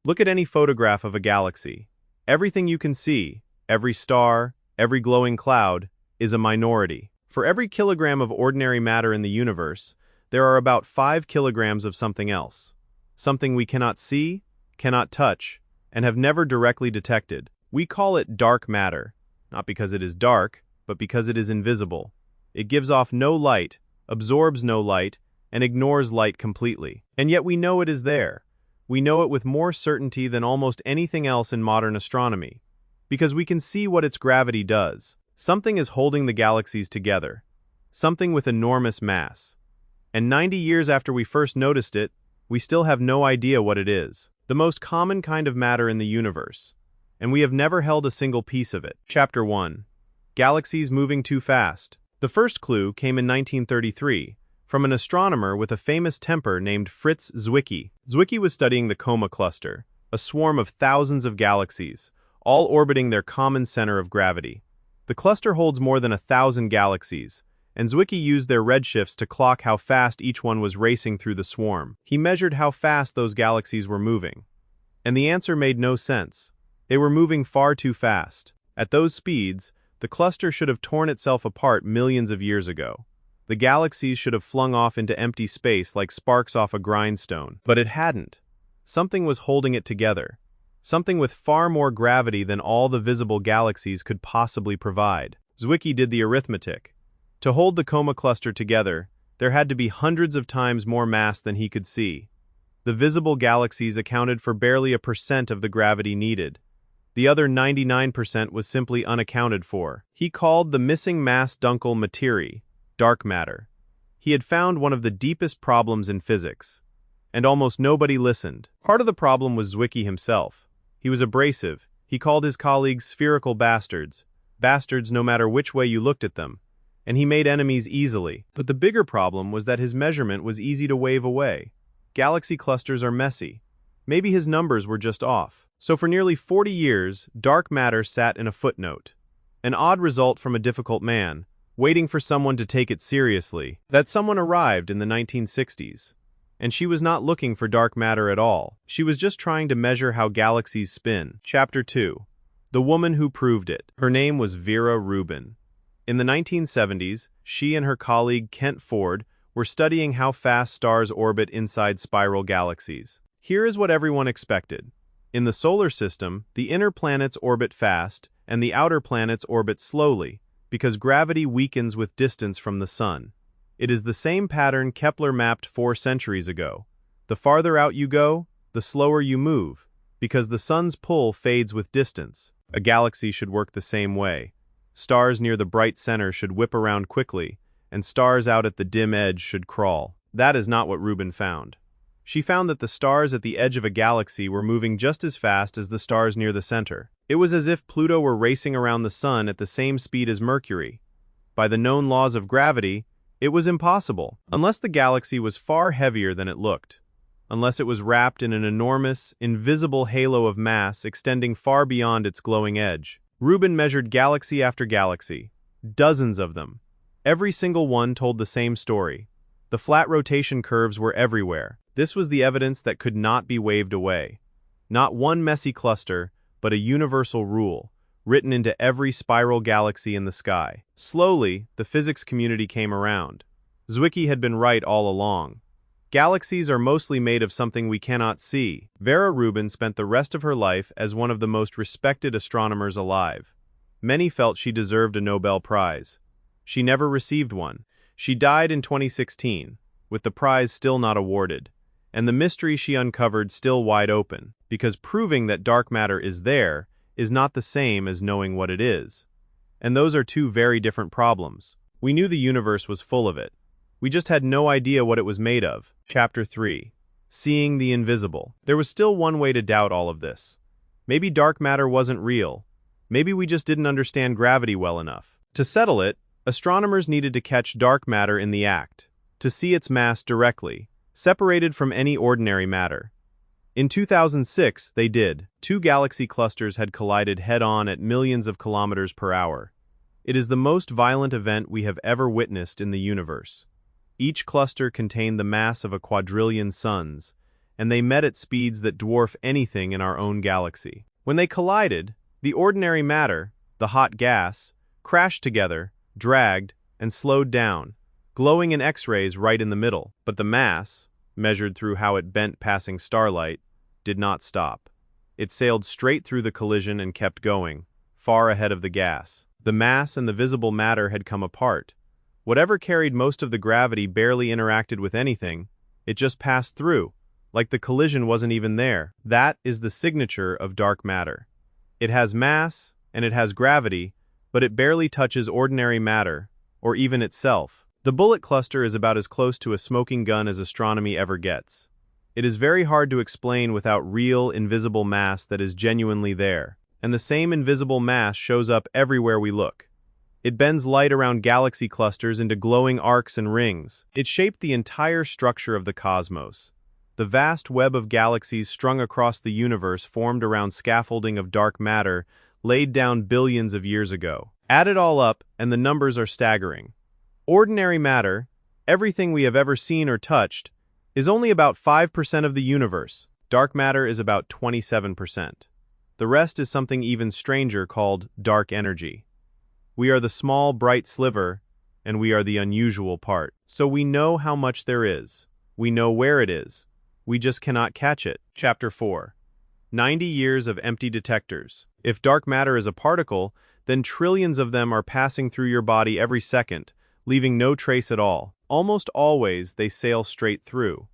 Look at any photograph of a galaxy. Everything you can see, every star, every glowing cloud, is a minority. For every kilogram of ordinary matter in the universe, there are about 5 kilograms of something else. Something we cannot see, cannot touch, and have never directly detected. We call it dark matter, not because it is dark, but because it is invisible. It gives off no light, absorbs no light, and ignores light completely. And yet we know it is there. We know it with more certainty than almost anything else in modern astronomy, because we can see what its gravity does. Something is holding the galaxies together, something with enormous mass. And 90 years after we first noticed it, we still have no idea what it is. The most common kind of matter in the universe, and we have never held a single piece of it. Chapter 1. Galaxies moving too fast. The first clue came in 1933, from an astronomer with a famous temper named Fritz Zwicky. Zwicky was studying the Coma Cluster, a swarm of thousands of galaxies, all orbiting their common center of gravity. The cluster holds more than 1,000 galaxies, and Zwicky used their redshifts to clock how fast each one was racing through the swarm. He measured how fast those galaxies were moving. And the answer made no sense. They were moving far too fast. At those speeds, the cluster should have torn itself apart millions of years ago. The galaxies should have flung off into empty space like sparks off a grindstone. But it hadn't. Something was holding it together. Something with far more gravity than all the visible galaxies could possibly provide. Zwicky did the arithmetic. To hold the Coma Cluster together, there had to be hundreds of times more mass than he could see. The visible galaxies accounted for barely 1% of the gravity needed. The other 99% was simply unaccounted for. He called the missing mass Dunkel materie, dark matter. He had found one of the deepest problems in physics. And almost nobody listened. Part of the problem was Zwicky himself. He was abrasive. He called his colleagues spherical bastards. Bastards no matter which way you looked at them. And he made enemies easily. But the bigger problem was that his measurement was easy to wave away. Galaxy clusters are messy. Maybe his numbers were just off. So for nearly 40 years, dark matter sat in a footnote. An odd result from a difficult man, waiting for someone to take it seriously. That someone arrived in the 1960s. And she was not looking for dark matter at all. She was just trying to measure how galaxies spin. Chapter 2. The woman who proved it. Her name was Vera Rubin. In the 1970s, she and her colleague Kent Ford were studying how fast stars orbit inside spiral galaxies. Here is what everyone expected. In the solar system, the inner planets orbit fast, and the outer planets orbit slowly, because gravity weakens with distance from the sun. It is the same pattern Kepler mapped 4 centuries ago. The farther out you go, the slower you move, because the sun's pull fades with distance. A galaxy should work the same way. Stars near the bright center should whip around quickly, and stars out at the dim edge should crawl. That is not what Rubin found. She found that the stars at the edge of a galaxy were moving just as fast as the stars near the center. It was as if Pluto were racing around the sun at the same speed as Mercury. By the known laws of gravity, it was impossible, unless the galaxy was far heavier than it looked. Unless it was wrapped in an enormous, invisible halo of mass extending far beyond its glowing edge. Rubin measured galaxy after galaxy, dozens of them. Every single one told the same story. The flat rotation curves were everywhere. This was the evidence that could not be waved away. Not one messy cluster, but a universal rule, written into every spiral galaxy in the sky. Slowly, the physics community came around. Zwicky had been right all along. Galaxies are mostly made of something we cannot see. Vera Rubin spent the rest of her life as one of the most respected astronomers alive. Many felt she deserved a Nobel Prize. She never received one. She died in 2016, with the prize still not awarded, and the mystery she uncovered still wide open, because proving that dark matter is there is not the same as knowing what it is. And those are two very different problems. We knew the universe was full of it. We just had no idea what it was made of. Chapter 3. Seeing the invisible. There was still one way to doubt all of this. Maybe dark matter wasn't real. Maybe we just didn't understand gravity well enough. To settle it, astronomers needed to catch dark matter in the act, to see its mass directly, separated from any ordinary matter. In 2006, they did. 2 galaxy clusters had collided head-on at millions of kilometers per hour. It is the most violent event we have ever witnessed in the universe. Each cluster contained the mass of a quadrillion suns, and they met at speeds that dwarf anything in our own galaxy. When they collided, the ordinary matter, the hot gas, crashed together, dragged, and slowed down, glowing in X-rays right in the middle. But the mass, measured through how it bent passing starlight, did not stop. It sailed straight through the collision and kept going, far ahead of the gas. The mass and the visible matter had come apart. Whatever carried most of the gravity barely interacted with anything. It just passed through, like the collision wasn't even there. That is the signature of dark matter. It has mass, and it has gravity, but it barely touches ordinary matter, or even itself. The bullet cluster is about as close to a smoking gun as astronomy ever gets. It is very hard to explain without real, invisible mass that is genuinely there. And the same invisible mass shows up everywhere we look. It bends light around galaxy clusters into glowing arcs and rings. It shaped the entire structure of the cosmos. The vast web of galaxies strung across the universe formed around scaffolding of dark matter laid down billions of years ago. Add it all up, and the numbers are staggering. Ordinary matter, everything we have ever seen or touched, is only about 5% of the universe. Dark matter is about 27%. The rest is something even stranger called dark energy. We are the small, bright sliver, and we are the unusual part. So we know how much there is. We know where it is. We just cannot catch it. Chapter 4. 90 years of empty detectors. If dark matter is a particle, then trillions of them are passing through your body every second, leaving no trace at all. Almost always, they sail straight through.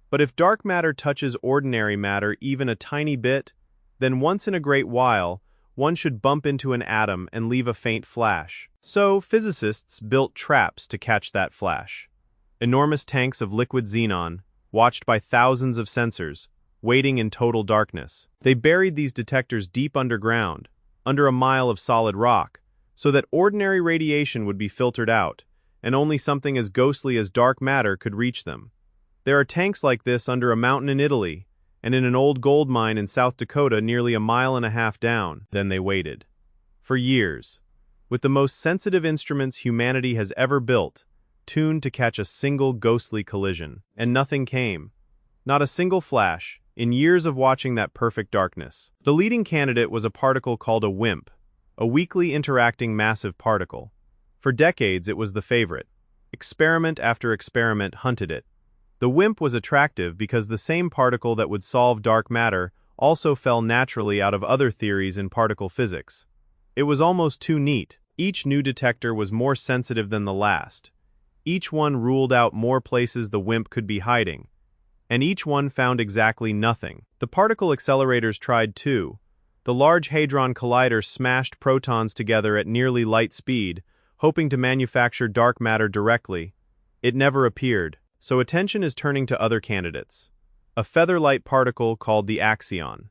But if dark matter touches ordinary matter even a tiny bit, then once in a great while, one should bump into an atom and leave a faint flash. So, physicists built traps to catch that flash. Enormous tanks of liquid xenon, watched by thousands of sensors, waiting in total darkness. They buried these detectors deep underground, under a mile of solid rock, so that ordinary radiation would be filtered out, and only something as ghostly as dark matter could reach them. There are tanks like this under a mountain in Italy, and in an old gold mine in South Dakota nearly a mile and a half down. Then they waited. For years, with the most sensitive instruments humanity has ever built, tuned to catch a single ghostly collision. And nothing came. Not a single flash, in years of watching that perfect darkness. The leading candidate was a particle called a WIMP, a weakly interacting massive particle. For decades it was the favorite. Experiment after experiment hunted it. The WIMP was attractive because the same particle that would solve dark matter also fell naturally out of other theories in particle physics. It was almost too neat. Each new detector was more sensitive than the last. Each one ruled out more places the WIMP could be hiding. And each one found exactly nothing. The particle accelerators tried too. The Large Hadron Collider smashed protons together at nearly light speed, hoping to manufacture dark matter directly. It never appeared. So attention is turning to other candidates. A feather-light particle called the axion,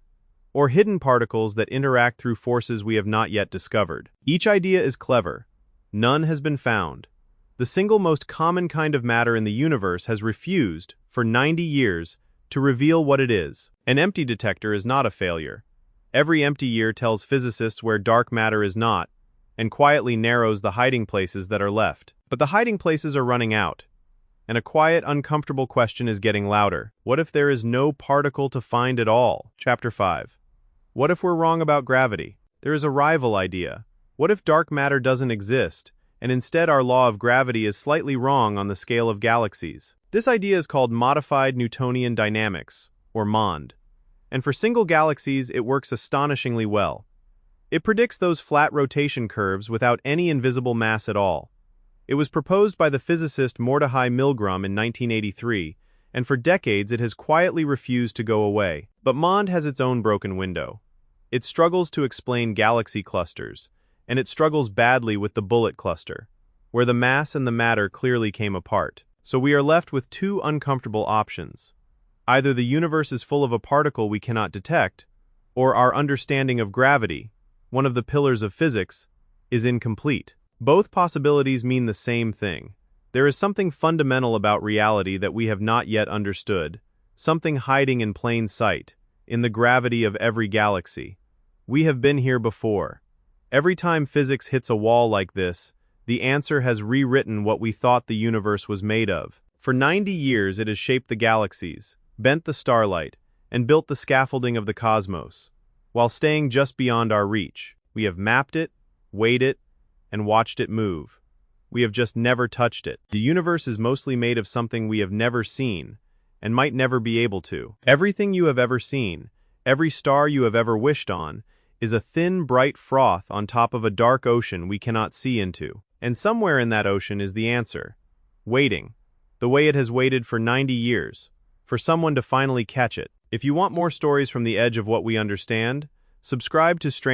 or hidden particles that interact through forces we have not yet discovered. Each idea is clever. None has been found. The single most common kind of matter in the universe has refused, for 90 years, to reveal what it is. An empty detector is not a failure. Every empty year tells physicists where dark matter is not, and quietly narrows the hiding places that are left. But the hiding places are running out. And a quiet, uncomfortable question is getting louder. What if there is no particle to find at all? Chapter 5. What if we're wrong about gravity? There is a rival idea. What if dark matter doesn't exist, and instead our law of gravity is slightly wrong on the scale of galaxies? This idea is called modified Newtonian dynamics, or MOND. And for single galaxies, it works astonishingly well. It predicts those flat rotation curves without any invisible mass at all. It was proposed by the physicist Mordechai Milgrom in 1983, and for decades it has quietly refused to go away. But MOND has its own broken window. It struggles to explain galaxy clusters, and it struggles badly with the bullet cluster, where the mass and the matter clearly came apart. So we are left with two uncomfortable options. Either the universe is full of a particle we cannot detect, or our understanding of gravity, one of the pillars of physics, is incomplete. Both possibilities mean the same thing. There is something fundamental about reality that we have not yet understood, something hiding in plain sight, in the gravity of every galaxy. We have been here before. Every time physics hits a wall like this, the answer has rewritten what we thought the universe was made of. For 90 years it has shaped the galaxies, bent the starlight, and built the scaffolding of the cosmos. While staying just beyond our reach, we have mapped it, weighed it, and watched it move. We have just never touched it. The universe is mostly made of something we have never seen, and might never be able to. Everything you have ever seen, every star you have ever wished on, is a thin, bright froth on top of a dark ocean we cannot see into. And somewhere in that ocean is the answer. Waiting. The way it has waited for 90 years. For someone to finally catch it. If you want more stories from the edge of what we understand, subscribe to Strange